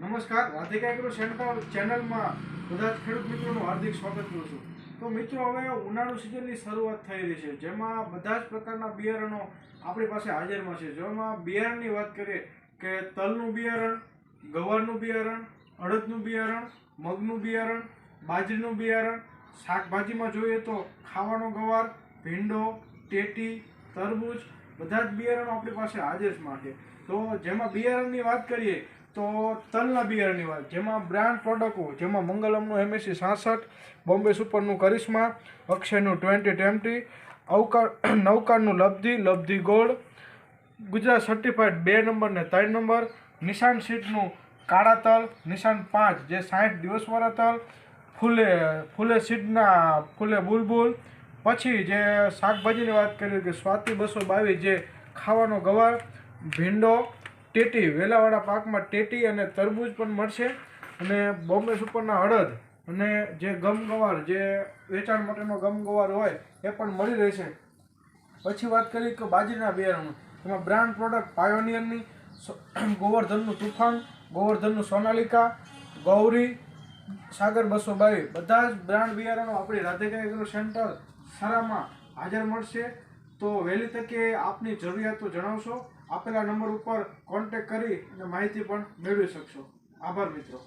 નમસ્કાર, Radhika agro centre ચેનલમાં બધા જ ખેડૂત મિત્રોનું હાર્દિક સ્વાગત કરું છું. તો મિત્રો, હવે ઉનાળુ સિઝનની શરૂઆત થઈ રહી છે, જેમાં બધા જ પ્રકારના બિયારણો આપણી પાસે હાજરમાં છે. જેમાં બિયારણની વાત કરીએ કે તલનું બિયારણ, ગવારનું બિયારણ, અડદનું બિયારણ, મગનું બિયારણ, બાજરીનું બિયારણ, શાકભાજીમાં જોઈએ તો ખાવાનો ગવાર, ભીંડો, ટેટી, તરબૂચ બધા જ બિયારણો આપણી પાસે હાજરમાં છે. તો જેમાં બિયારણની વાત કરીએ તો તલના બિયારણની વાત, જેમાં બ્રાન્ડ પ્રોડક્ટો, જેમાં મંગલમનું MSC 66, બોમ્બે સુપરનું કરિશ્મા, અક્ષયનું 2020, નવકારનું Labdhi gold, Gujarat certified 2 number ને 3 નંબર, નિશાન સીડનું કાળા તલ, નિશાન 5 જે 60 દિવસવાળા તલ, ફૂલે સીડના ફૂલે બુલબુલ. પછી જે શાકભાજીની વાત કરીએ કે સ્વાતિ 222 જે ખાવાનો ગવાર, ભીંડો, ટેટી, વેલાવાળા પાકમાં ટેટી અને તરબૂચ પણ મળશે. અને બોમ્બે સુપરના અડદ અને જે ગમગવાર, જે વેચાણ માટેનો ગમગવાર હોય એ પણ મળી રહેશે. પછી વાત કરીએ કે બાજરીના બિયારણો, એમાં બ્રાન્ડ પ્રોડક્ટ પાયોનિયરની, ગોવર્ધનનું તુફાન, ગોવર્ધનનું સોનાલિકા, ગૌરી, સાગર 222 બધા જ બ્રાન્ડ બિયારણો આપણી રાધિકા એગ્રો સેન્ટર સારામાં હાજર મળશે. તો વહેલી તકે આપની જરૂરિયાતો જણાવશો. આપેલા નંબર ઉપર કોન્ટેક્ટ કરી અને માહિતી પણ મેળવી શકશો. આભાર મિત્રો.